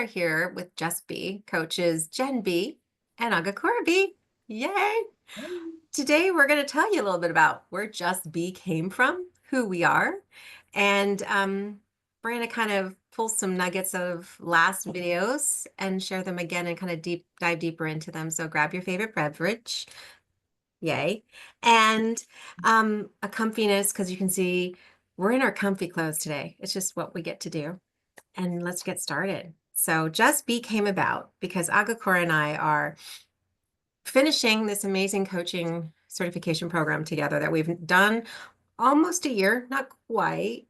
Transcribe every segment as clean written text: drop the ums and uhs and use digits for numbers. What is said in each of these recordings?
here with Just B coaches Jenn B and Agakura B. Yay! Today we're going to tell you a little bit about where Just B came from, who we are, and we're going to kind of pull some nuggets of last videos and share them again and kind of dive deeper into them. So grab your favorite beverage, yay, and a comfiness, because you can see we're in our comfy clothes today. It's just what we get to do. And let's get started. So Just Be came about because Agakura and I are finishing this amazing coaching certification program together that we've done almost a year, not quite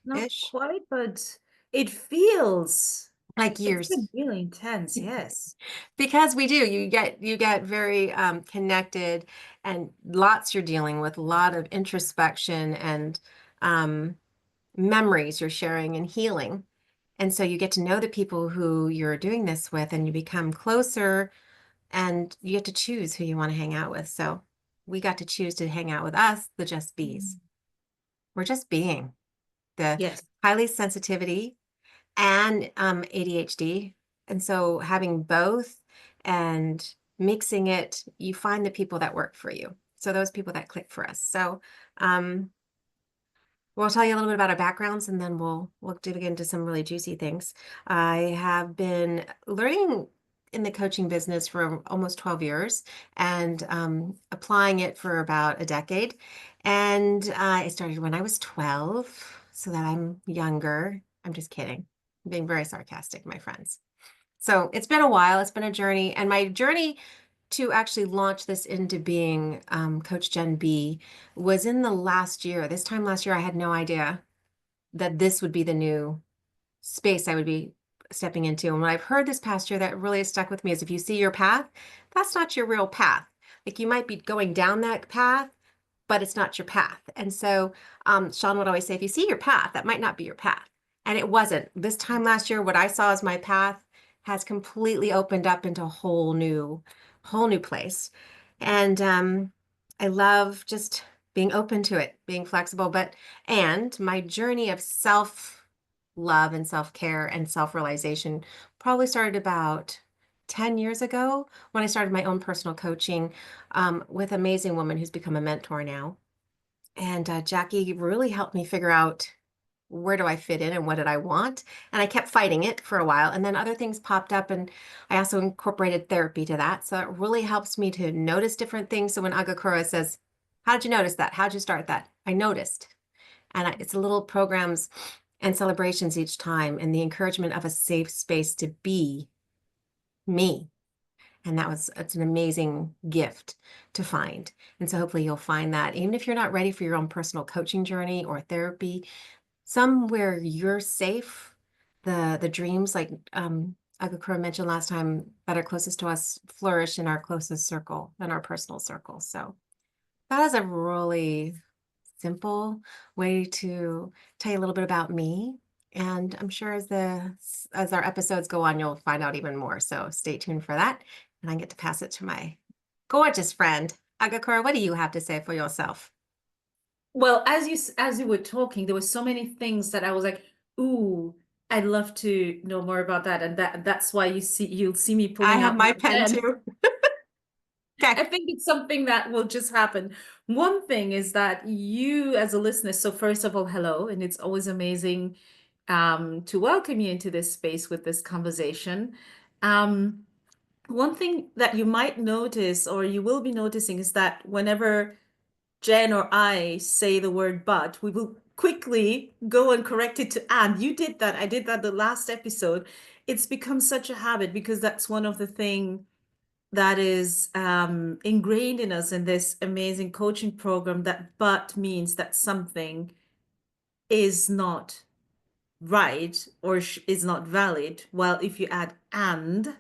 Not ish, quite, but it feels like it's years. been really intense. Yes. Because we do, you get very connected, and lots you're dealing with, a lot of introspection and um, memories you're sharing and healing. And so you get to know the people who you're doing this with, and you become closer, and you get to choose who you want to hang out with. So we got to choose to hang out with us, the Just Bees. We're just being the Yes. highly sensitivity and ADHD. And so having both and mixing it, you find the people that work for you. So those people that click for us. So we'll tell you a little bit about our backgrounds, and then we'll dig into some really juicy things. I have been learning in the coaching business for almost 12 years and applying it for about a decade. And I started when I was 12, so that I'm younger. I'm just kidding. I'm being very sarcastic, my friends. So it's been a while. It's been a journey. And my journey to actually launch this into being Coach Jenn B was in the last year. This time last year, I had no idea that this would be the new space I would be stepping into. And what I've heard this past year that really has stuck with me is, if you see your path, that's not your real path. Like, you might be going down that path, but it's not your path. And so Sean would always say, if you see your path, that might not be your path. And it wasn't. This time last year, what I saw as my path has completely opened up into a whole new place. And I love just being open to it, being flexible, and my journey of self love and self care and self realization probably started about 10 years ago when I started my own personal coaching with an amazing woman who's become a mentor now. And Jackie really helped me figure out, where do I fit in and what did I want? And I kept fighting it for a while. And then other things popped up, and I also incorporated therapy to that. So it really helps me to notice different things. So when Agakura says, how did you notice that? How'd you start that? I noticed. And it's a little programs and celebrations each time, and the encouragement of a safe space to be me. And it's an amazing gift to find. And so hopefully you'll find that, even if you're not ready for your own personal coaching journey or therapy, somewhere you're safe, the dreams, like Agakura mentioned last time, that are closest to us flourish in our closest circle, in our personal circle. So that is a really simple way to tell you a little bit about me. And I'm sure as our episodes go on, you'll find out even more. So stay tuned for that. And I get to pass it to my gorgeous friend, Agakura. What do you have to say for yourself? Well, as you were talking, there were so many things that I was like, "Ooh, I'd love to know more about that." And that's why you'll see me I pulling have out my my pen pen. too. Okay. I think it's something that will just happen. One thing is that you, as a listener, so first of all, hello, and it's always amazing to welcome you into this space with this conversation. Um, One thing that you might notice, or you will be noticing, is that whenever Jen or I say the word but, we will quickly go and correct it to and. You did that. I did that the last episode. It's become such a habit because that's one of the things that is ingrained in us in this amazing coaching program, that but means that something is not right or is not valid. While if you add and,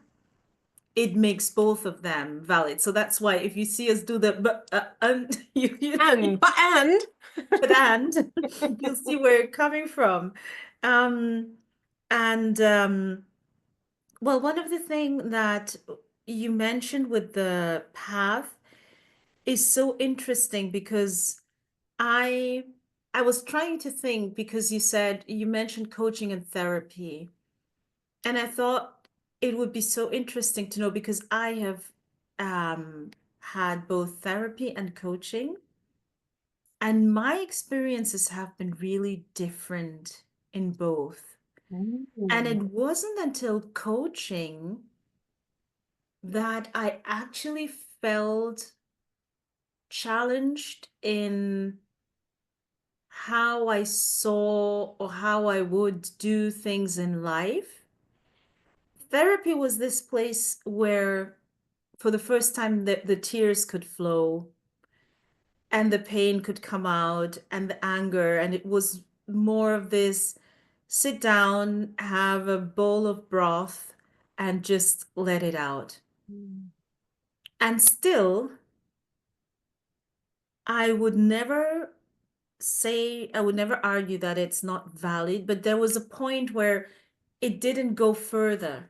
it makes both of them valid. So that's why if you see us do the but and And but and you'll see where it's coming from. Um, and well, one of the thing that you mentioned with the path is so interesting because I I was trying to think, because you mentioned coaching and therapy. And I thought it would be so interesting to know because I have had both therapy and coaching, and my experiences have been really different in both. And Mm. it wasn't until coaching that I actually felt challenged in how I saw or how I would do things in life. Therapy was this place where, for the first time, the tears could flow and the pain could come out and the anger. And it was more of this sit down, have a bowl of broth, and just let it out. Mm. And still, I would never I would never argue that it's not valid, but there was a point where it didn't go further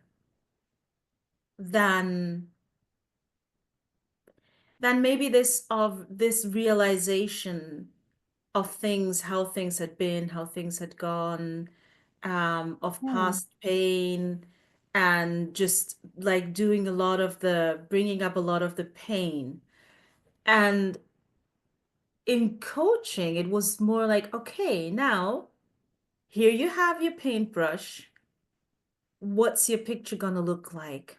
than maybe this realization of things, how things had been, how things had gone, of Yeah. past pain, and just like doing a lot of the bringing up a lot of the pain. And in coaching, it was more like, okay, now here you have your paintbrush. What's your picture gonna look like?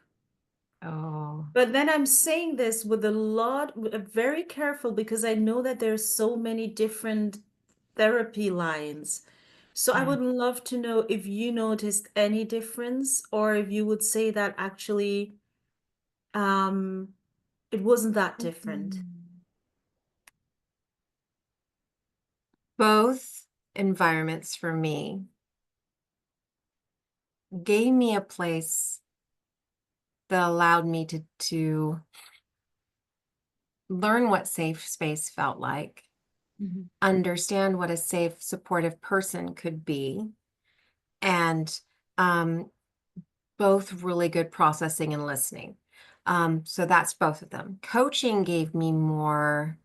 Oh, But then I'm saying this with a lot, very careful because I know that there's so many different therapy lines. So I yeah. would love to know if you noticed any difference or if you would say that actually um it wasn't that different. Mm. Both environments for me gave me a place that allowed me to learn what safe space felt like, Mhm. understand what a safe, supportive person could be, and um, both really good processing and listening. So that's both of them. Coaching gave me more.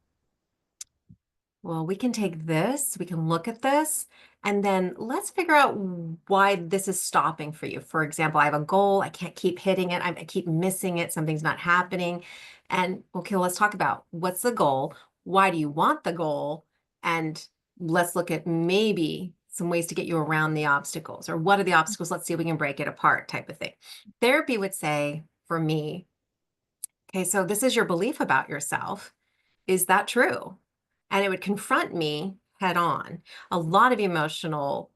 Well, we can take this, we can look at this, and then let's figure out why this is stopping for you. For example, I have a goal, I can't keep hitting it, I keep missing it, something's not happening. And okay, let's talk about what's the goal? Why do you want the goal? And let's look at maybe some ways to get you around the obstacles, or what are the obstacles? Let's see if we can break it apart, type of thing. Therapy would say for me, okay, so this is your belief about yourself. Is that true? And it would confront me head on. A lot of emotional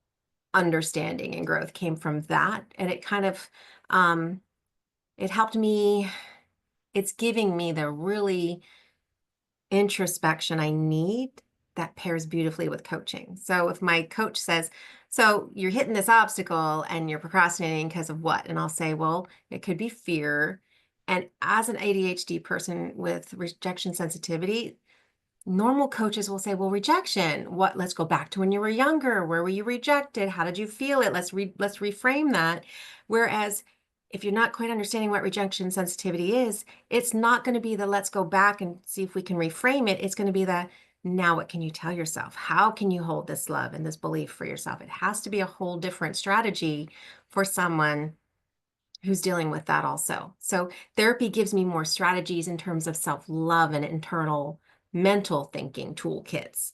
understanding and growth came from that. And it kind of, um, it helped me, it's giving me the really introspection I need that pairs beautifully with coaching. So if my coach says, so you're hitting this obstacle and you're procrastinating because of what? And I'll say, well, it could be fear. And as an ADHD person with rejection sensitivity, normal coaches will say, well, rejection, what, let's go back to when you were younger. Where were you rejected? How did you feel it? Let's reframe that. Whereas if you're not quite understanding what rejection sensitivity is, it's not going to be the let's go back and see if we can reframe it. It's going to be the now what can you tell yourself? How can you hold this love and this belief for yourself? It has to be a whole different strategy for someone who's dealing with that also. So therapy gives me more strategies in terms of self-love and internal mental thinking toolkits.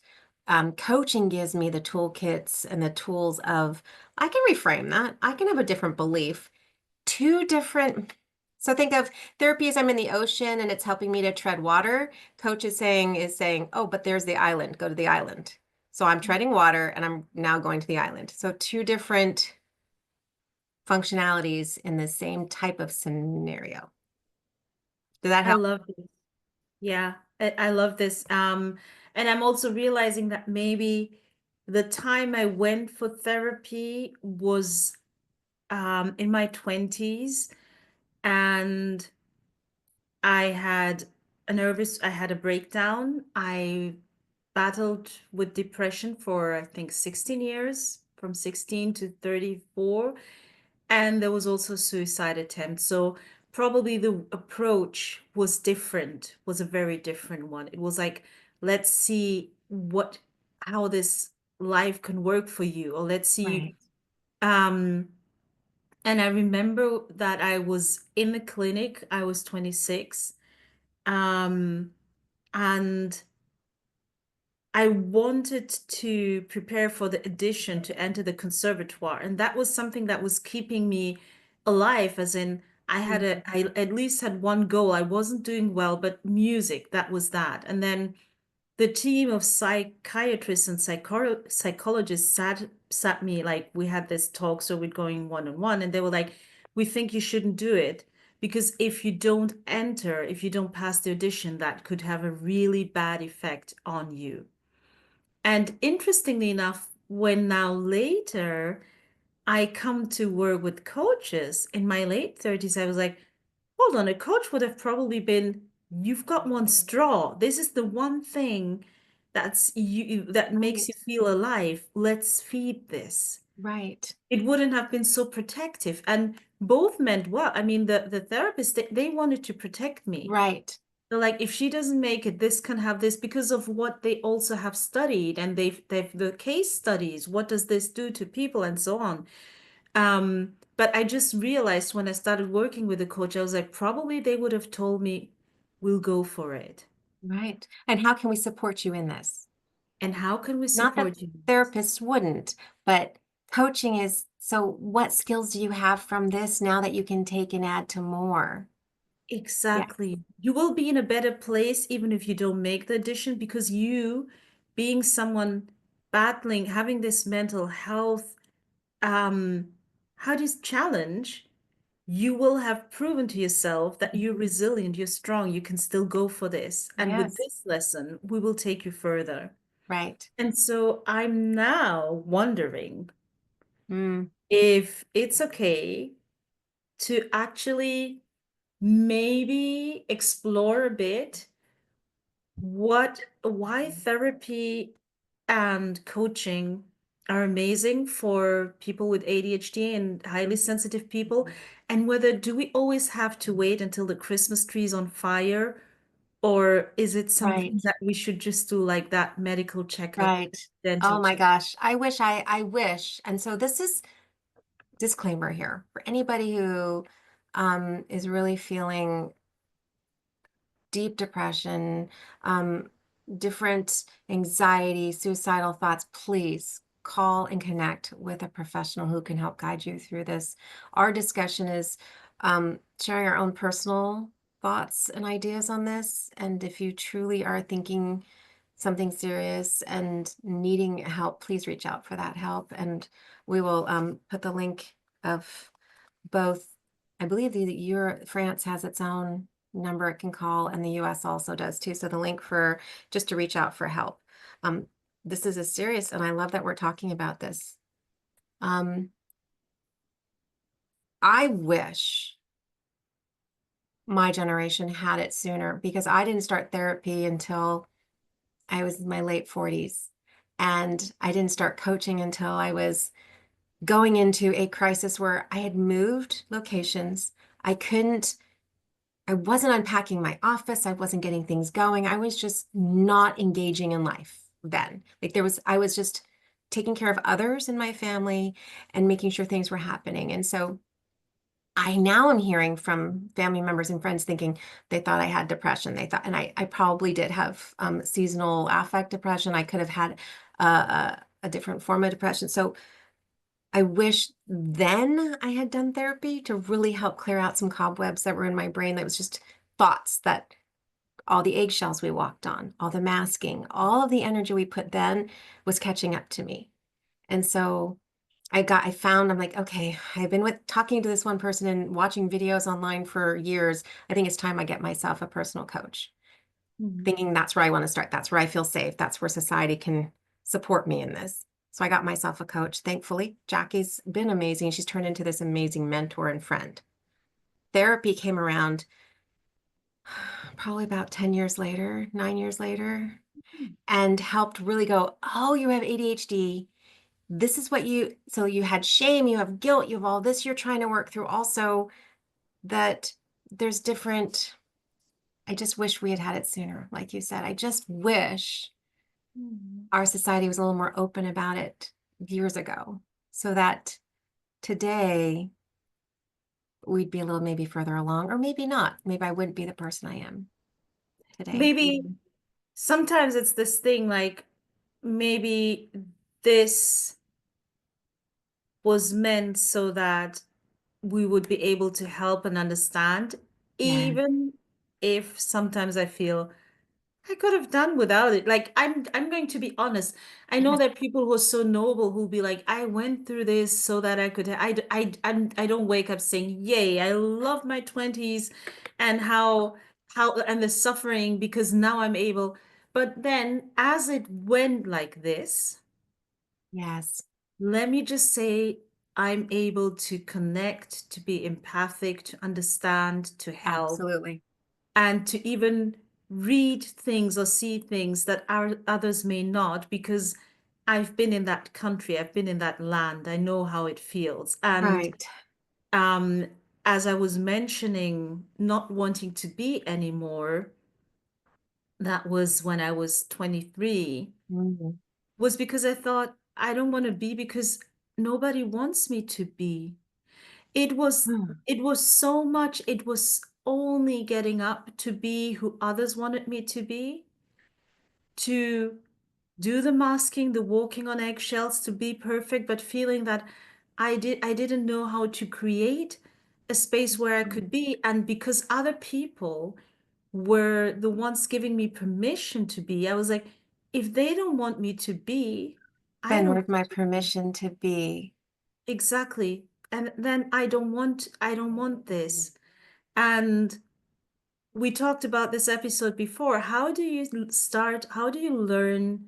Coaching gives me the toolkits and the tools of, I can reframe that. I can have a different belief. Two different, so think of therapy as I'm in the ocean and it's helping me to tread water. Coach is saying, oh, but there's the island, go to the island. So I'm treading water and I'm now going to the island. So two different functionalities in the same type of scenario. Did that I help? love this. Yeah, I love this. And I'm also realizing that maybe the time I went for therapy was in my 20s, and I had a breakdown. I battled with depression for I think 16 years, from 16 to 34. And there was also suicide attempt. So probably the approach was different, was a very different one. It was like, let's see how this life can work for you, or let's see Right. um And I remember that I was in the clinic, I was 26. Um, and I wanted to prepare for the audition to enter the conservatoire. And that was something that was keeping me alive, as in I at least had one goal. I wasn't doing well, but music, that was that. And then the team of psychiatrists and psychologists sat me, like, we had this talk, so we're going one on one, and they were like, we think you shouldn't do it because if you don't enter, if you don't pass the audition, that could have a really bad effect on you. And interestingly enough, when now later I come to work with coaches in my late 30s, I was like, hold on, a coach would have probably been, you've got one straw. This is the one thing that's that makes you Right, feel alive. Let's feed this. right, It wouldn't have been so protective. And both meant well. I mean, the therapist, they wanted to protect me. right, They're like, if she doesn't make it, this can have this because of what they also have studied, and they've the case studies. What does this do to people and so on? But I just realized when I started working with a coach, I was like, probably they would have told me, we'll go for it. right. And how can we support you in this? And how can we Not that support you? therapists wouldn't, but coaching is, so what skills do you have from this now that you can take and add to more? Yes, Exactly. You will be in a better place even if you don't make the addition, because you, being someone battling, having this mental health, um, how this challenge, you will have proven to yourself that you're resilient, you're strong, you can still go for this. And with yes, this lesson, we will take you further. right. And so I'm now wondering Mm, if it's okay to actually maybe explore a bit why therapy and coaching are amazing for people with ADHD and highly sensitive people, and whether do we always have to wait until the Christmas tree is on fire, or is it something right, that we should just do like that medical checkup, right. dental Oh my check? gosh. I wish. And so this is disclaimer here for anybody who is really feeling deep depression, um, different anxiety, suicidal thoughts, please call and connect with a professional who can help guide you through this. Our discussion is sharing our own personal thoughts and ideas on this. And if you truly are thinking something serious and needing help, please reach out for that help. And we will put the link of both. I believe France has its own number it can call, and the US also does too. So the link for just to reach out for help. Um, this is a serious, and I love that we're talking about this. Um, I wish my generation had it sooner because I didn't start therapy until I was in my late 40s. And I didn't start coaching until I was going into a crisis where I had moved locations. I couldn't I wasn't unpacking my office. I wasn't getting things going. I was just not engaging in life then. I was just taking care of others in my family and making sure things were happening. And so I now am hearing from family members and friends thinking they thought I had depression. They thought, and I probably did have seasonal affect depression. I could have had a different form of depression. So I wish then I had done therapy to really help clear out some cobwebs that were in my brain that was just thoughts that all the eggshells we walked on, all the masking, all of the energy we put then was catching up to me. And so I'm like, okay, I've been with talking to this one person and watching videos online for years. I think it's time I get myself a personal coach, Mhm. thinking that's where I want to start. That's where I feel safe. That's where society can support me in this. So I got myself a coach. Thankfully, Jackie's been amazing. She's turned into this amazing mentor and friend. Therapy came around probably about 10 years later, 9 years later, and helped really go, oh, you have ADHD. This is what so you had shame, you have guilt, you have all this you're trying to work through. Also, that there's different, I just wish we had had it sooner. Like you said, I just wish Mhm. our society was a little more open about it years ago so that today we'd be a little maybe further along, or maybe not. Maybe I wouldn't be the person I am today. Maybe sometimes it's this thing like maybe this was meant so that we would be able to help and understand, Yeah. even if sometimes I feel I could have done without it. Like I'm going to be honest. I know Yes. that people who are so noble who'll be like, I went through this so that I could I don't wake up saying, "Yay, I love my 20s and how and the suffering because now I'm able." But then as it went like this, Yes. let me just say I'm able to connect, to be empathic, to understand, to help Absolutely. and to even read things or see things that others may not because I've been in that country, I've been in that land, I know how it feels. And Right. um, as I was mentioning, not wanting to be anymore, that was when I was 23, Mhm. was because I thought I don't want to be because nobody wants me to be. It was Mm. it was so much, it was only getting up to be who others wanted me to do the masking, the walking on eggshells, to be perfect, but feeling that I didn't know how to create a space where I could be. And because other people were the ones giving me permission to be, I was like, if they don't want me to be, I Then don't where's my want to be. permission to be? Exactly. And then I don't want this. And we talked about this episode before. How do you start? How do you learn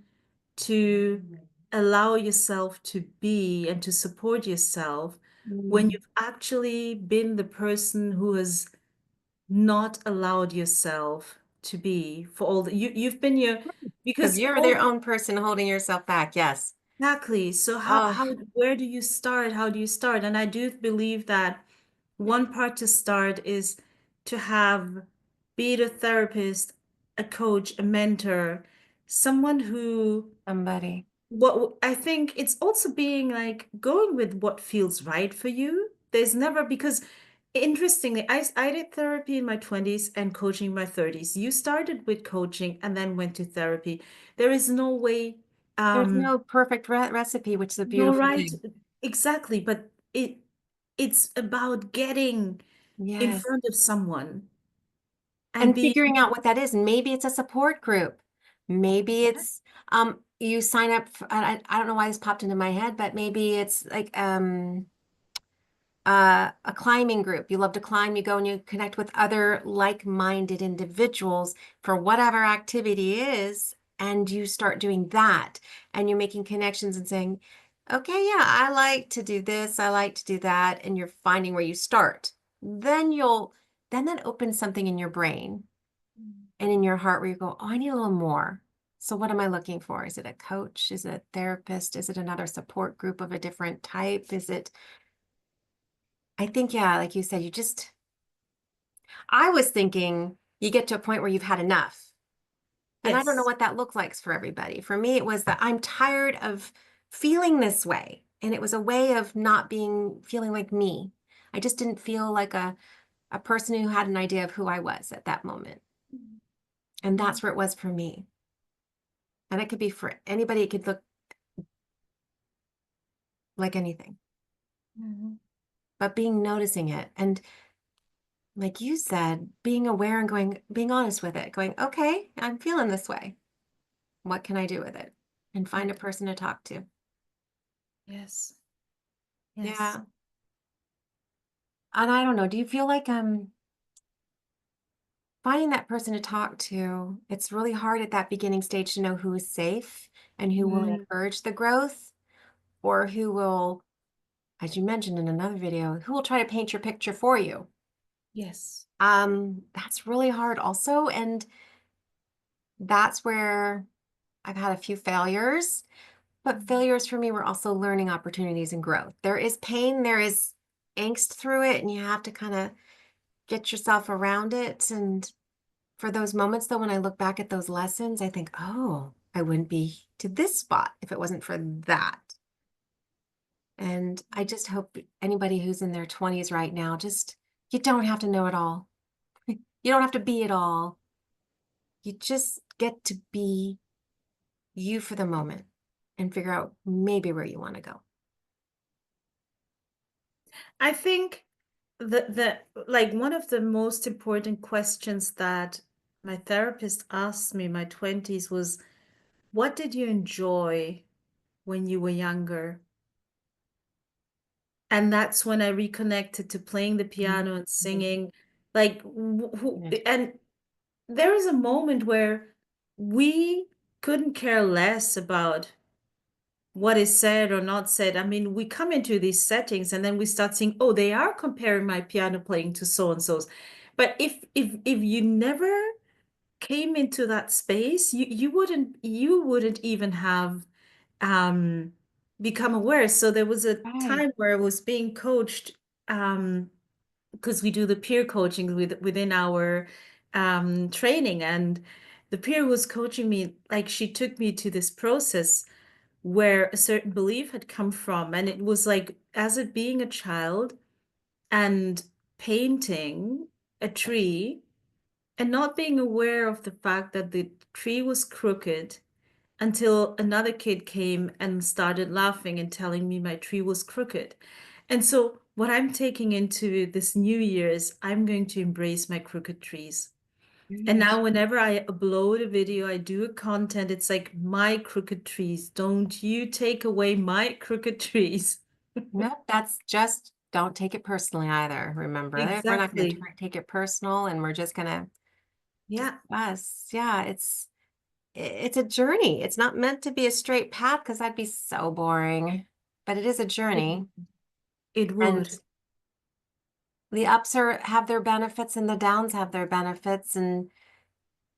to allow yourself to be and to support yourself when Mm. you've actually been the person who has not allowed yourself to be for all that you've been your Because because you're their all own person holding yourself back. Yes. exactly. So Oh, how where do you start? How do you start? And I do believe that one part to start is to have, be it a therapist, a coach, a mentor, someone who, somebody. what I think it's also being like going with what feels right for you. There's never, because interestingly, I did therapy in my 20s and coaching in my 30s. You started with coaching and then went to therapy. There is no way, There's um, no perfect recipe, which is a no beautiful right, thing. exactly, but it's about getting in Yes. front of someone and And be figuring out what that is. Maybe it's a support group. Maybe it's you sign up for, I don't know why this popped into my head, but maybe it's like a climbing group. You love to climb, you go and you connect with other like-minded individuals for whatever activity is, and you start doing that, and you're making connections and saying, okay, yeah, I like to do this, I like to do that, and you're finding where you start. Then that opens something in your brain and in your heart where you go, oh, I need a little more. So what am I looking for? Is it a coach? Is it a therapist? Is it another support group of a different type? Is it I think, yeah, like you said, I was thinking you get to a point where you've had enough. And I don't know yes. what that looks like for everybody. For me, it was that I'm tired of feeling this way. And it was a way of not feeling like me. I just didn't feel like a person who had an idea of who I was at that moment. And that's where it was for me. And it could be for anybody, it could look like anything, Mhm. but noticing it. And like you said, being aware and being honest with it, going, okay, I'm feeling this way. What can I do with it? And find a Okay. person to talk to. Yes. Yes. Yeah. And I don't know, do you feel like finding that person to talk to, it's really hard at that beginning stage to know who is safe and who will Mm, encourage the growth or who will, as you mentioned in another video, who will try to paint your picture for you. yes. That's really hard also. And that's where I've had a few failures, but failures for me were also learning opportunities and growth. There is pain, there is angst through it, and you have to kind of get yourself around it. And for those moments, though, when I look back at those lessons, I think, oh, I wouldn't be to this spot if it wasn't for that. And I just hope anybody who's in their 20s right now, just You don't have to know it all. You don't have to be it all. You just get to be you for the moment and figure out maybe where you want to go. I think the like one of the most important questions that my therapist asked me in my 20s was, what did you enjoy when you were younger? And that's when I reconnected to playing the piano and singing. Like, Yeah. and there is a moment where we couldn't care less about what is said or not said. I mean, we come into these settings and then we start saying, oh, they are comparing my piano playing to so and so's. But if you never came into that space, you wouldn't even have um become aware. So there was a Right. time where I was being coached, because we do the peer coaching within our training, and the peer was coaching me, like she took me to this process where a certain belief had come from. And it was like, as it being a child and painting a tree and not being aware of the fact that the tree was crooked until another kid came and started laughing and telling me my tree was crooked. And so, what I'm taking into this new year is I'm going to embrace my crooked trees. And Right. now, whenever I upload a video, I do a content, it's like my crooked trees. Don't you take away my crooked trees. Nope, that's just don't take it personally either. Remember that we're not going to Exactly. take it personal and we're just going to just Yeah, us. Yeah, it's a journey. It's not meant to be a straight path because that'd be so boring. But it is a it, journey. it And would. the ups are have their benefits and the downs have their benefits and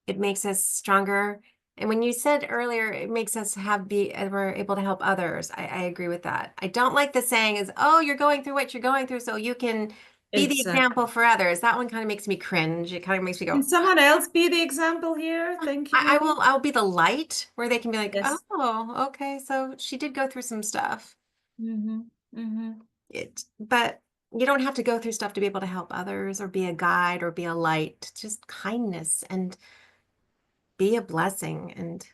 it makes us stronger. And when you said earlier, it makes us we're able to help others. I agree with that. I don't like the saying is, oh, you're going through what you're going through, so you can be the example Exactly. for others. That one kind of makes me cringe. It kind of makes me Can go, someone else be the example here? Thank you. I'll be the light where they can be like, Yes. oh, okay, so she did go through some stuff. Mm-hmm. Mm-hmm. But you don't have to go through stuff to be able to help others or be a guide or be a light. Just kindness and be a blessing. And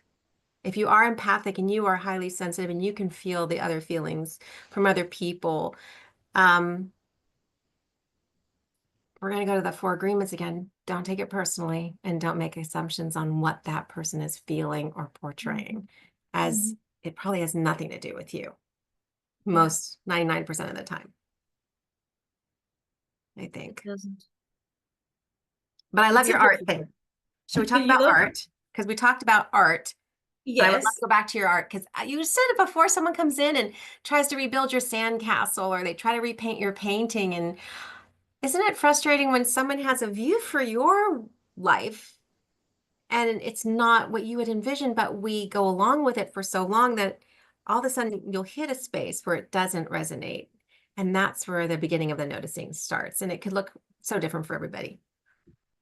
if you are empathic and you are highly sensitive and you can feel the other feelings from other people, um, we're going to go to the four agreements again. Don't take it personally and don't make assumptions on what that person is feeling or Mm-hmm. portraying, Mm-hmm. as it probably has nothing to do with you Yeah, most 99% of the time, I it think. doesn't. But I love It's a your art beautiful. thing. Should we talk You about love it? art? Because we talked about art, but I would love to Yes. go back to your art because you said it before someone comes in and tries to rebuild your sandcastle or they try to repaint your painting. And isn't it frustrating when someone has a view for your life and it's not what you would envision, but we go along with it for so long that all of a sudden you'll hit a space where it doesn't resonate. And that's where the beginning of the noticing starts. And it could look so different for everybody.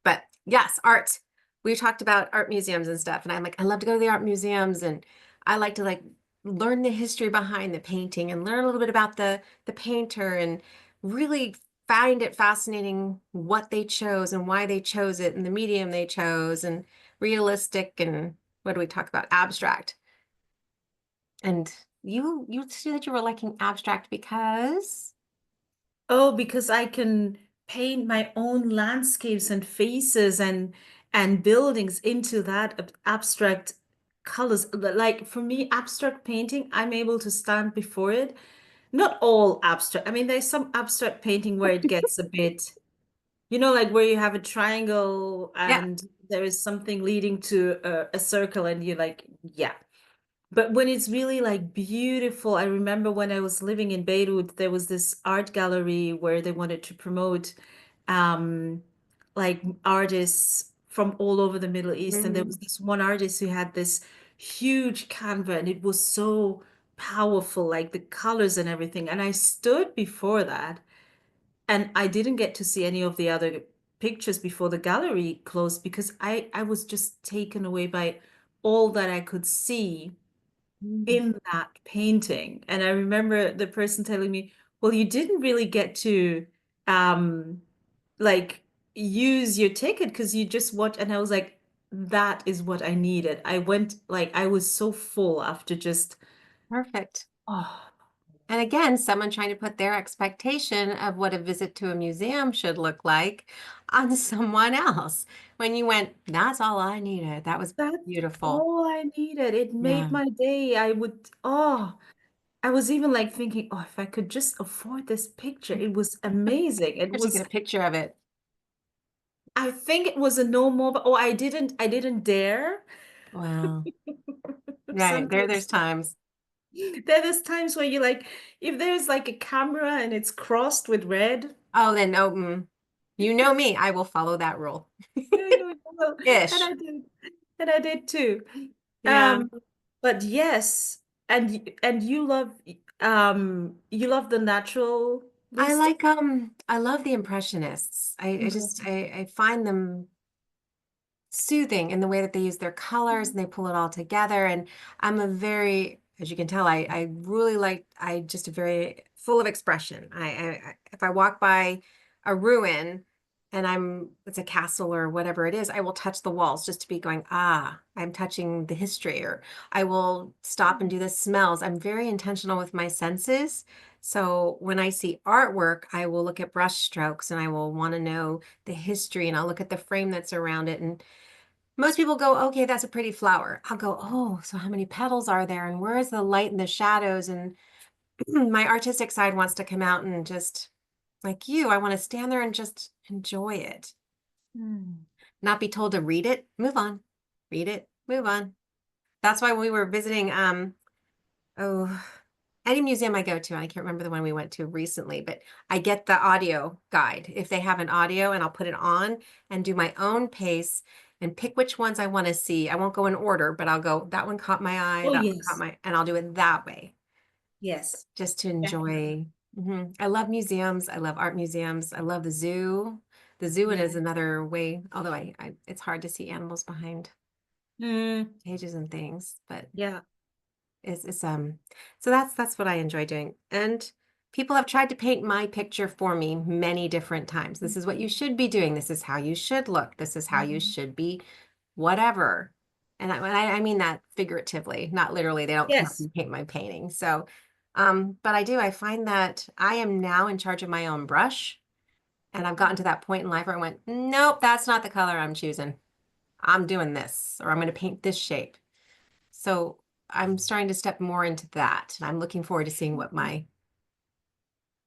But yes, art. We talked about art museums and stuff, and I'm like, I love to go to the art museums, and I like to like learn the history behind the painting and learn a little bit about the painter and really find it fascinating what they chose and why they chose it and the medium they chose and realistic and what do we talk about? Abstract. And you said that you were liking abstract because Oh, because I can paint my own landscapes and faces and buildings into that abstract colors. Like for me, abstract painting, I'm able to stand before it. Not all abstract. I mean, there's some abstract painting where it gets a bit, like where you have a triangle yeah. and there is something leading to a circle, and you're like, yeah. But when it's really like beautiful, I remember when I was living in Beirut, there was this art gallery where they wanted to promote um like artists from all over the Middle East. And there was Mhm. this one artist who had this huge canvas and it was so powerful, like the colors and everything. And I stood before that and I didn't get to see any of the other pictures before the gallery closed because I was just taken away by all that I could see Mhm. in that painting. And I remember the person telling me, well, you didn't really get to um like use your ticket because you just watch, and I was like, that is what I needed. I went like I was so full after just Perfect. oh And again, someone trying to put their expectation of what a visit to a museum should look like on someone else. When you went, that's all I needed. That was that's beautiful. all I needed. It made Yeah. my day. I was even like thinking, oh, if I could just afford this picture, it was amazing. It I should get was, a picture of it. I think it was a no more, but oh, I didn't dare. Wow. Right. There's Sometimes times. there's times where you like, if there's like a camera and it's crossed with red, Oh, then no, you know me. I will follow that rule. yeah, I know it well. And Ish. I did, and I did too. Yeah. Um, but yes, and you love the I naturalistic. like I love the Impressionists. I just Mhm. I find them soothing in the way that they use their colors and they pull it all together. And I'm a very, as you can tell, I really like, I just a very full of expression. If I walk by a ruin and it's a castle or whatever it is, I will touch the walls just to be going, ah, I'm touching the history, or I will stop and do the smells. I'm very intentional with my senses. So when I see artwork, I will look at brush strokes and I will want to know the history, and I'll look at the frame that's around it. And most people go, okay, that's a pretty flower. I'll go, oh, so how many petals are there? And where is the light and the shadows? And my artistic side wants to come out and just, like you, I want to stand there and just enjoy it, Mm. not be told to read it, move on, read it, move on. That's why we were visiting, oh, any museum I go to, and I can't remember the one we went to recently, but I get the audio guide if they have an audio, and I'll put it on and do my own pace and pick which ones I want to see. I won't go in order, but I'll go, that one caught my eye, Oh that one caught yes, my, and I'll do it that way yes, just to definitely. enjoy. I love museums. I love art museums. I love the zoo. The zoo it Yeah. is another way, although it's hard to see animals behind Mm, cages and things, but yeah. it's so that's what I enjoy doing. And people have tried to paint my picture for me many different times. This is what you should be doing. This is how you should look. This is how you Mhm. should be, whatever. And I mean that figuratively, not literally. They don't come up Yes. and paint my painting. So, but I find that I am now in charge of my own brush. And I've gotten to that point in life where I went, nope, that's not the color I'm choosing. I'm doing this, or I'm going to paint this shape. So I'm starting to step more into that. And I'm looking forward to seeing what my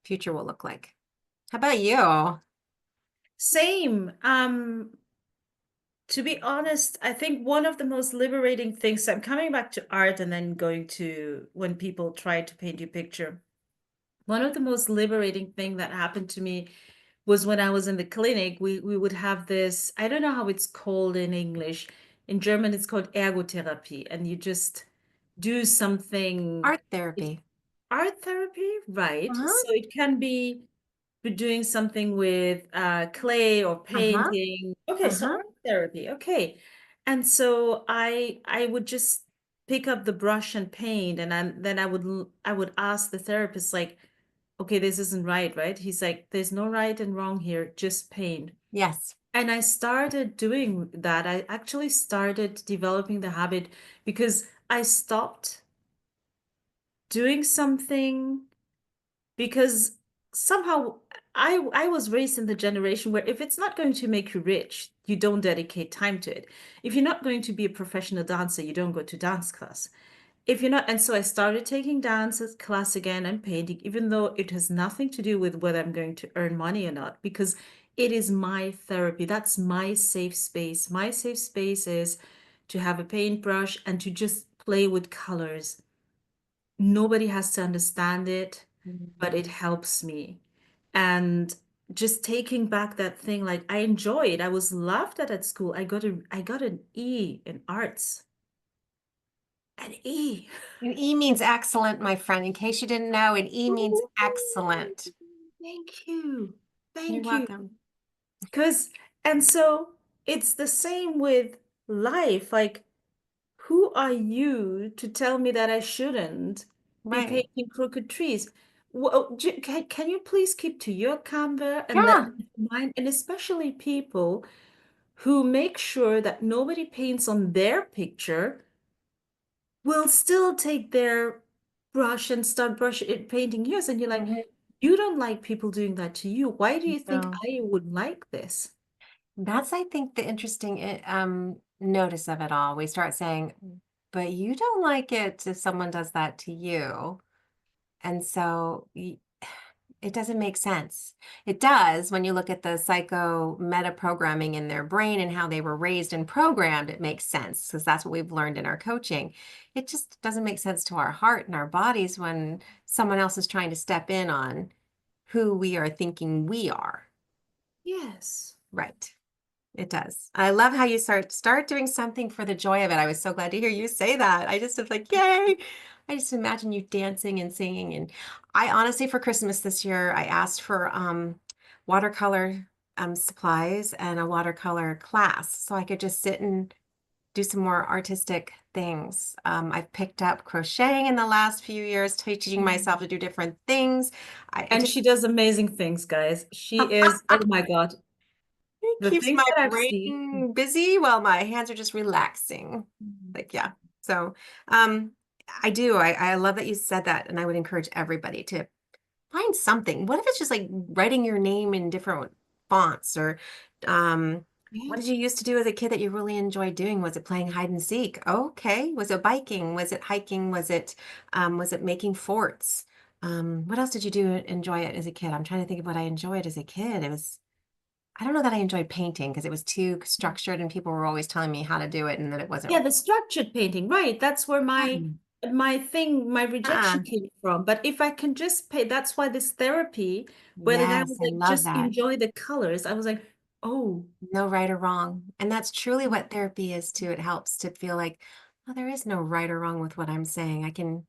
future will look like. How about you? Same. To be honest, I think one of the most liberating things, so I'm coming back to art and then going to when people try to paint your picture. One of the most liberating thing that happened to me was when I was in the clinic, we would have this, I don't know how it's called in English. In German, it's called ergotherapy, and you just do something. Art It's therapy. art therapy, right? Uh-huh. So it can be doing something with clay or Uh-huh. painting. Okay, so Uh-huh. art therapy. Okay. And so I would just pick up the brush and paint, and then I would ask the therapist like, okay, this isn't right, right? He's like, there's no right and wrong here, just paint. Yes. And I started doing that. I actually started developing the habit because I stopped doing something because somehow I was raised in the generation where if it's not going to make you rich, you don't dedicate time to it. If you're not going to be a professional dancer, you don't go to dance class. If you're not, and so I started taking dance class again and painting, even though it has nothing to do with whether I'm going to earn money or not, because it is my therapy. That's my safe space. My safe space is to have a paintbrush and to just play with colors. Nobody has to understand it, but it helps me. And just taking back that thing, like I enjoy it. I was laughed at school. I got an E in arts. An E. An E means excellent, my friend. In case you didn't know, an E means Ooh, excellent. thank you. You're Thank you. welcome. Because, and so it's the same with life. Like, who are you to tell me that I shouldn't be Right. painting crooked trees? well, can you please keep to your Canva and let Yeah. me do mine? And especially people who make sure that nobody paints on their picture will still take their brush and start painting yours. And you're like, Mhm. you don't like people doing that to you. Why do you think No. I would like this? That's, I think, the interesting notice of it all. We start saying, but you don't like it if someone does that to you. And so it doesn't make sense. It does when you look at the psycho meta programming in their brain and how they were raised and programmed. It makes sense because that's what we've learned in our coaching. It just doesn't make sense to our heart and our bodies when someone else is trying to step in on who we are thinking we are. Yes. Right. It does. I love how you start doing something for the joy of it. I was so glad to hear you say that. I just was like, yay. I just imagine you dancing and singing. And I honestly, for Christmas this year, I asked for watercolor supplies and a watercolor class so I could just sit and do some more artistic things. I've picked up crocheting in the last few years, teaching myself to do different things. I And just she does amazing things, guys. She is, oh my God, It the keeps things my that I've seen. brain busy while my hands are just relaxing. Mhm. Like, yeah. So, um, I do. I love that you said that, and I would encourage everybody to find something. What if it's just like writing your name in different fonts or what Yeah. did you used to do as a kid that you really enjoyed doing? Was it playing hide and seek? Okay. Was it biking? Was it hiking? Was it making forts? What else did you do enjoy it as a kid? I'm trying to think of what I enjoyed as a kid. I don't know that I enjoyed painting because it was too structured and people were always telling me how to do it and that it Yeah, wasn't. the structured painting, right? That's where my Uh-uh. rejection came from. But if I can just pay, that's why this therapy, where the guy Yes, was I like, love just that. enjoy the colors. I was like, oh, No right or wrong. And that's truly what therapy is too. It helps to feel like, oh, there is no right or wrong with what I'm saying. I can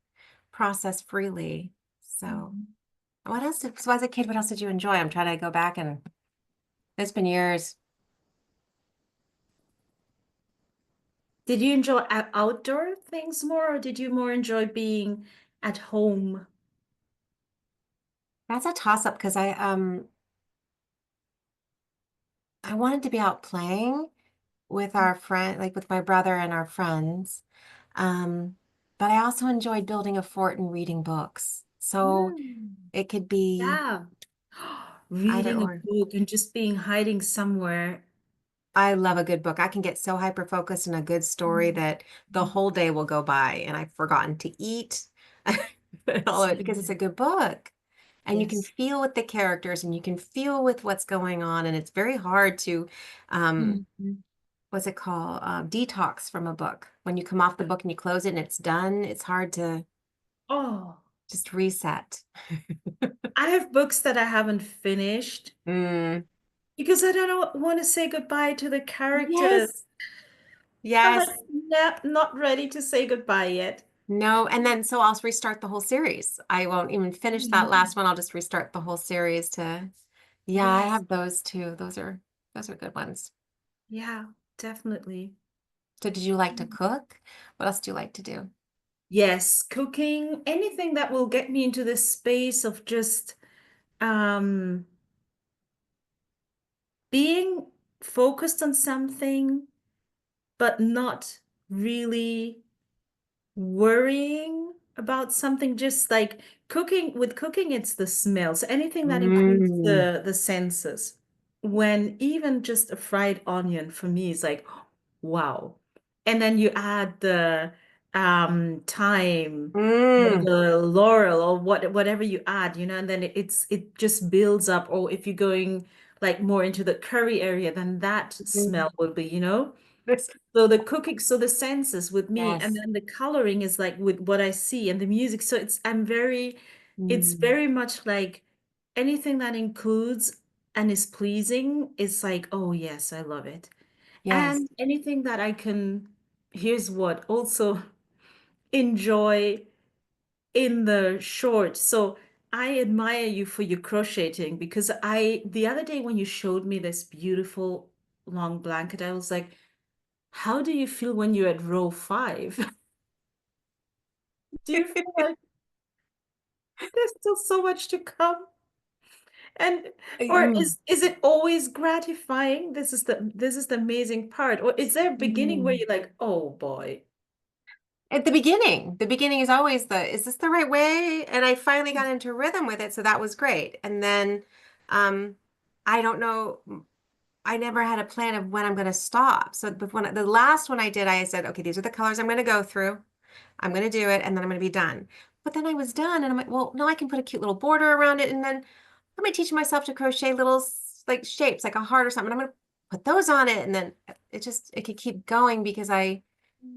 process freely. So mhm. so as a kid, what else did you enjoy? I'm trying to go back and it's been years. Did you enjoy outdoor things more, or did you more enjoy being at home? That's a toss up because I wanted to be out playing with our friend, like with my brother and our friends. Um, but I also enjoyed building a fort and reading books. So Mm, it could be yeah. either Reading a or. book and just being hiding somewhere. I love a good book. I can get so hyper focused in a good story Mhm. that the whole day will go by and I've forgotten to eat and all of it Same because it's a here. good book. And you can Yes. feel with the characters and you can feel with what's going on. And it's very hard to, um, Mhm. what's it called? Detox from a book. When you come off the book and you close it and it's done, it's hard to Oh, just reset. I have books that I haven't finished Mm, because I don't want to say goodbye to the characters. yes, I'm like, yes. not ready to say goodbye yet. No, and then so I'll restart the whole series. I won't even finish that Mhm. last one. I'll just restart the whole series to, yeah, I Yes. have those too. Those are good ones. Yeah, definitely. So did you like to cook? What else do you like to do? Yes, cooking, anything that will get me into this space of just um being focused on something, but not really worrying about something, just like cooking. With cooking, it's the smells, anything that includes Mm, the senses. When even just a fried onion for me is like, wow. And then you add the thyme or mm, the laurel or whatever you add, and then it just builds up. Or if you're going like more into the curry area, then that mm. smell will be, This, so the cooking, so the senses with me, and yes. then the coloring is like with what I see and the music. So it's Mm, very much like anything that includes and is pleasing is like, oh yes, I love it. yes. And anything that I can, here's what also enjoy in the short. So I admire you for your crocheting because the other day when you showed me this beautiful long blanket, I was like, how do you feel when you're at row 5? Do you feel like There's still so much to come. And or Mm, is it always gratifying? This is the amazing part. Or is there a beginning where mm. you're like, oh boy. At the beginning is always is this the right way? And I finally got into rhythm with it, so that was great. And then, um, I don't know, I never had a plan of when I'm going to stop. So when the last one I did, I said, okay, these are the colors I'm going to go through. I'm going to do it, and then I'm going to be done. But then I was done, and I'm like, well, no, I can put a cute little border around it, and then I'm going to teach myself to crochet little like shapes, like a heart or something. I'm going to put those on it, and then it could keep going because I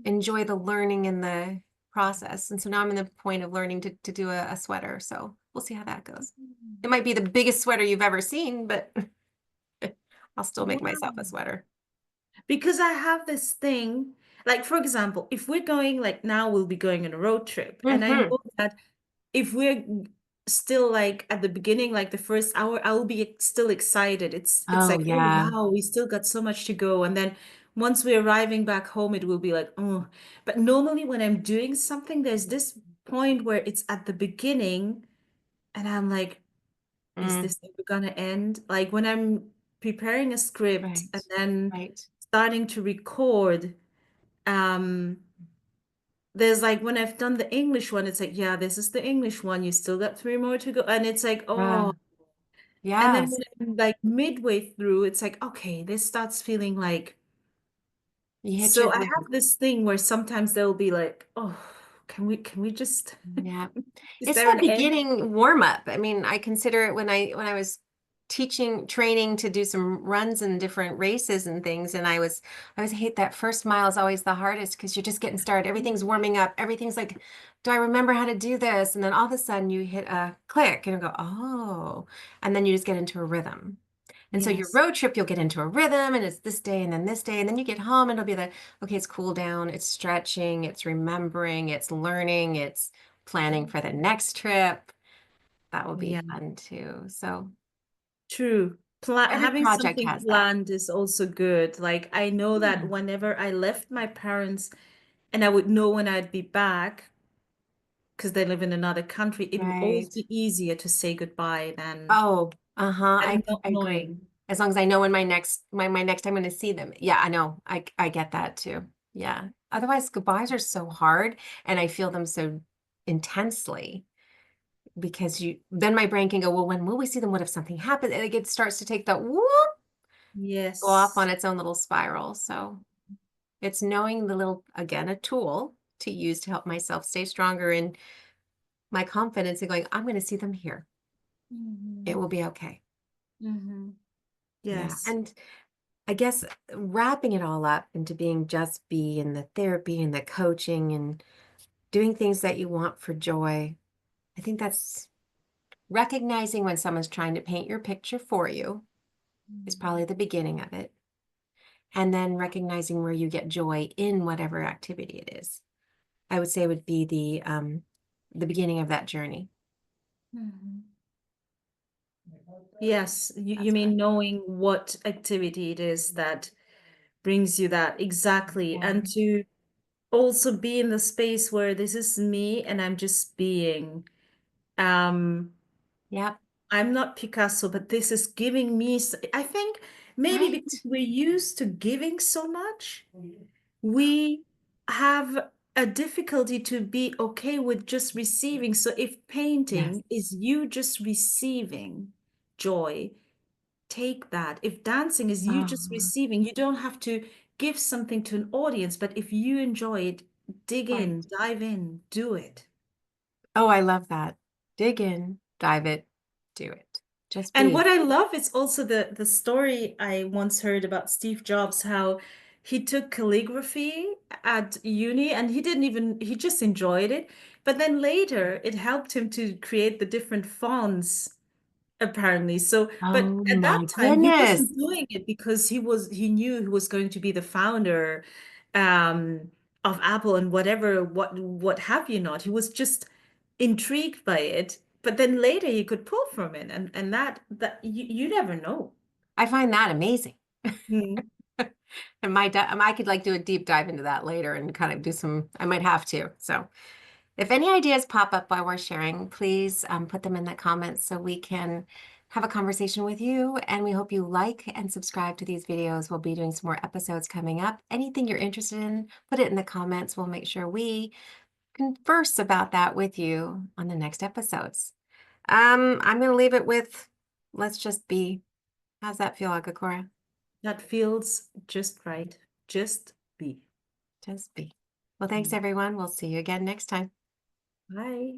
enjoy the learning and the process. And so now I'm in the point of learning to do a sweater. So we'll see how that goes. It might be the biggest sweater you've ever seen, but I'll still make myself a Wow. sweater. Because I have this thing, like for example, if we're going like now we'll be going on a road trip, and I Hmm. know that if we're still like at the beginning, like the first hour, I'll be still excited. It's Oh like, oh yeah. wow, we still got so much to go. And then once we're arriving back home, it will be like, oh. But normally when I'm doing something, there's this point where it's at the beginning, and I'm like, is Mm, this ever gonna end? Like when I'm preparing a script right. and then Right. starting to record, um, there's like when I've done the English one, it's like, yeah, this is the English one. You still got three more to go. And it's like, oh. And then Yes. when I'm like midway through, it's like, okay, this starts feeling like. You hit your So I have groove. this thing where sometimes they'll be like, oh, can we just, Yeah. is It's there that an end? beginning warm up. I mean, I consider it when I was training to do some runs and different races and things, and I always hate that first mile is always the hardest because you're just getting started. Everything's warming up. Everything's like, do I remember how to do this? And then all of a sudden you hit a click and you go, oh, and then you just get into a rhythm. And so your Yes. road trip, you'll get into a rhythm and it's this day and then this day. And then you get home and it'll be like, okay, it's cool down, it's stretching, it's remembering, it's learning, it's planning for the next trip. That will be Yeah. fun too. So True. every Having project something has that. planned is also good. Like I know that Yeah. whenever I left my parents and I would know when I'd be back because they live in another country, it would always Right. be easier to say goodbye Oh, uh-huh. than not I agree. knowing. As long as I know when my next time I'm going to see them. Yeah, I know. I get that too. Yeah. Otherwise, goodbyes are so hard and I feel them so intensely because you then my brain can go, well, when will we see them? What if something happens? And it starts to take the whoop, go off on Yes. its own little spiral. So it's knowing the little, again, a tool to use to help myself stay stronger in my confidence and going, I'm going to see them here. It Hmm. will be okay. Hmm. Yeah. Yes. And I guess wrapping it all up into being just be in the therapy and the coaching and doing things that you want for joy. I think that's recognizing when someone's trying to paint your picture for you is probably the beginning of it. And then recognizing where you get joy in whatever activity it is. I would say would be the beginning of that journey. Mhm. Yes, you That's what mean I knowing what activity it is that brings you that exactly, yeah. and to also be in the space where this is me and I'm just being. Um, Yep. I'm not Picasso, but this is giving me, I think maybe because Right. we're used to giving so much, we have a difficulty to be okay with just receiving. So if Yes. painting is you just receiving joy, take that. If dancing is you just Oh, receiving, you don't have to give something to an audience, but if you enjoy it, dig right. in, dive in, do it. Oh, I love that. Dig in, dive it, do it. Just And be. what I love is also the story I once heard about Steve Jobs, how he took calligraphy at uni and he just enjoyed it. But then later it helped him to create the different fonts apparently. So, but Oh at my that time he goodness. wasn't doing it because he knew he was going to be the founder um of Apple and what have you not. He was just intrigued by it. But then later he could pull from it and that you never know. I find that amazing. Hmm. And I could like do a deep dive into that later and kind of do some, I might have to. So If any ideas pop up while we're sharing, please put them in the comments so we can have a conversation with you. And we hope you like and subscribe to these videos. We'll be doing some more episodes coming up. Anything you're interested in, put it in the comments. We'll make sure we converse about that with you on the next episodes. I'm going to leave it with let's just be. How's that feel, Agakura? That feels just right. Just be. Just be. Well, thanks everyone. We'll see you again next time. Bye.